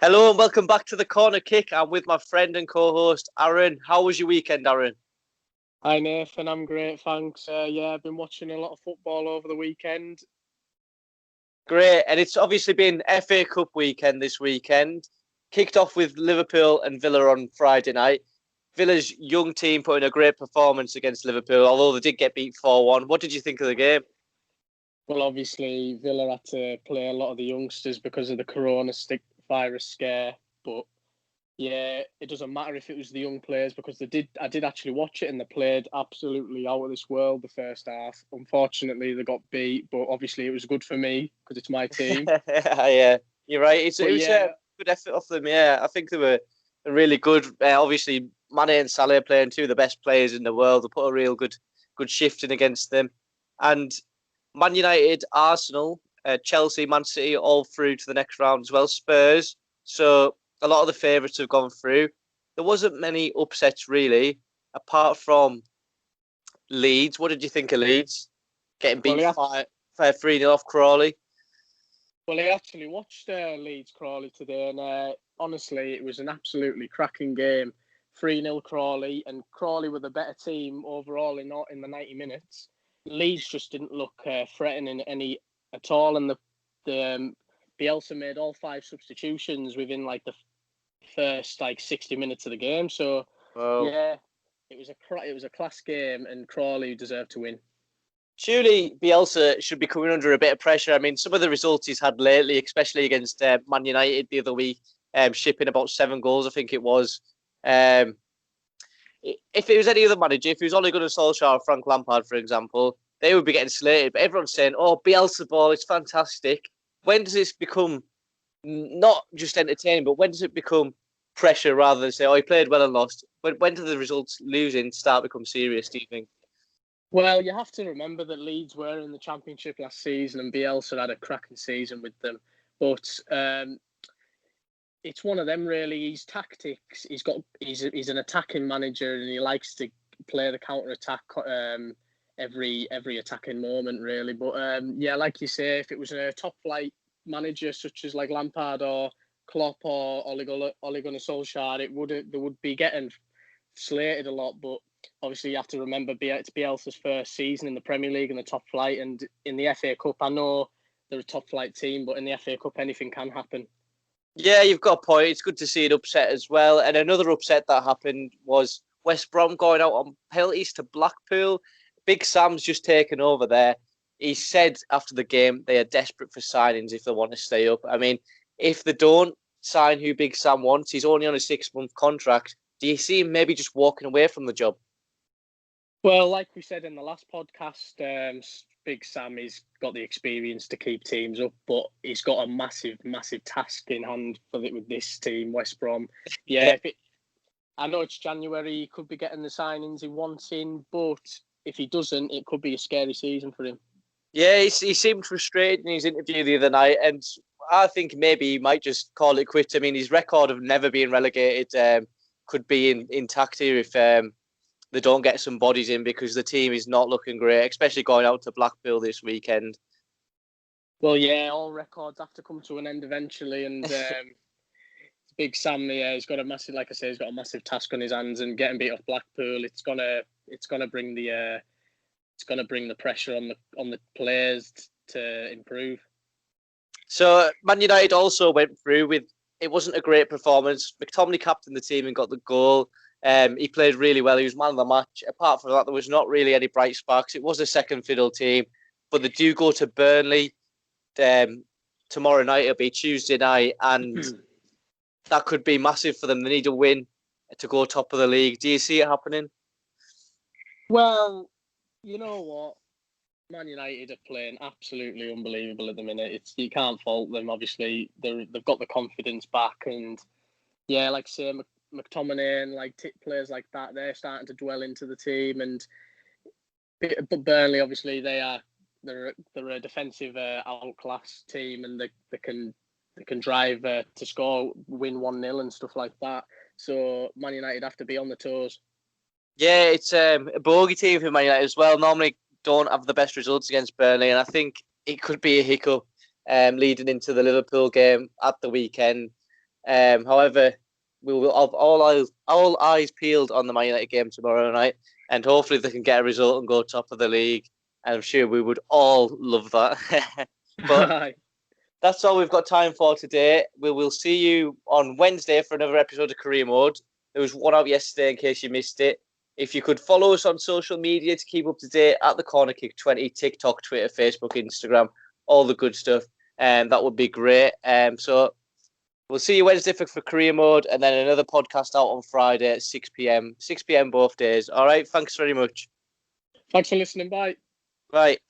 Hello and welcome back to the Corner Kick. I'm with my friend and co-host Aaron. How was your weekend, Aaron? Hi Nathan, I'm great, thanks. I've been watching a lot of football over the weekend. Great, and it's obviously been FA Cup weekend this weekend. Kicked off with Liverpool and Villa on Friday night. Villa's young team put in a great performance against Liverpool, although they did get beat 4-1. What did you think of the game? Well, obviously Villa had to play a lot of the youngsters because of the coronavirus scare, but yeah, it doesn't matter if it was the young players because I did actually watch it and they played absolutely out of this world the first half. Unfortunately, they got beat, but obviously it was good for me because it's my team. Yeah, you're right. It was yeah, a good effort off them. Yeah, I think they were really good. Obviously, Mane and Salah playing two of the best players in the world. They put a real good shift in against them. And Man United, Arsenal, Chelsea, Man City, all through to the next round as well. Spurs. So a lot of the favourites have gone through. There wasn't many upsets really, apart from Leeds. What did you think of Leeds? Getting beat 3-0 off Crawley. Well, I actually watched Leeds Crawley today, and honestly, it was an absolutely cracking game. 3-0 Crawley, and Crawley were the better team overall in the 90 minutes. Leeds just didn't look threatening any at all, and the Bielsa made all 5 substitutions within like the first 60 minutes of the game. So yeah, it was a class game, and Crawley deserved to win. Surely Bielsa should be coming under a bit of pressure. I mean, some of the results he's had lately, especially against Man United the other week, shipping about 7 goals, I think it was. If it was any other manager, if it was Ole Gunnar Solskjaer or Frank Lampard, for example, they would be getting slated. But everyone's saying, oh, Bielsa ball, it's fantastic. When does this become not just entertaining, but when does it become pressure rather than say, oh, he played well and lost? When do the results losing start to become serious, do you think? Well, you have to remember that Leeds were in the Championship last season and Bielsa had a cracking season with them. But it's one of them, really. His tactics, he's an attacking manager and he likes to play the counter-attack every attacking moment, really. But yeah, like you say, if it was a top-flight manager such as like Lampard or Klopp or Ole Gunnar Solskjaer, they would be getting slated a lot, but obviously you have to remember it's Bielsa's first season in the Premier League in the top flight, and in the FA Cup, I know they're a top flight team, but in the FA Cup anything can happen. Yeah, you've got a point. It's good to see an upset as well. And another upset that happened was West Brom going out on penalties to Blackpool. Big Sam's just taken over there. He said after the game they are desperate for signings if they want to stay up. I mean, if they don't sign who Big Sam wants, he's only on a 6-month contract. Do you see him maybe just walking away from the job? Well, like we said in the last podcast, Big Sam has got the experience to keep teams up, but he's got a massive, massive task in hand with this team, West Brom. Yeah, I know it's January, he could be getting the signings he wants in, but if he doesn't, it could be a scary season for him. Yeah, he seemed frustrated in his interview the other night, and I think maybe he might just call it quits. I mean, his record of never being relegated could be intact here if they don't get some bodies in, because the team is not looking great, especially going out to Blackpool this weekend. Well, yeah, all records have to come to an end eventually, and Big Sam, yeah, he's got a massive, like I say, he's got a massive task on his hands, and getting beat off Blackpool, it's gonna bring the pressure on the players to improve. So Man United also went through with, it wasn't a great performance. McTominay captained the team and got the goal. He played really well. He was man of the match. Apart from that, there was not really any bright sparks. It was a second fiddle team, but they do go to Burnley tomorrow night. It'll be Tuesday night, and that could be massive for them. They need a win to go top of the league. Do you see it happening? Well, you know what? Man United are playing absolutely unbelievable at the minute. You can't fault them. Obviously, they've got the confidence back, and yeah, like I say, McTominay and players like that, they're starting to dwell into the team. And but Burnley, obviously, they're a defensive outclass team, and they can drive to score, win 1-0 and stuff like that. So Man United have to be on the toes. Yeah, it's a bogey team for Man United as well. Normally don't have the best results against Burnley, and I think it could be a hiccup leading into the Liverpool game at the weekend. However, we will have all eyes peeled on the Man United game tomorrow night, and hopefully they can get a result and go top of the league. And I'm sure we would all love that. But that's all we've got time for today. We will see you on Wednesday for another episode of Career Mode. There was one out yesterday in case you missed it. If you could follow us on social media to keep up to date at the Corner Kick 20, TikTok, Twitter, Facebook, Instagram, all the good stuff, that would be great. So we'll see you Wednesday for Career Mode, and then another podcast out on Friday at 6 p.m. 6 p.m. both days. All right. Thanks very much. Thanks for listening. Bye. Right.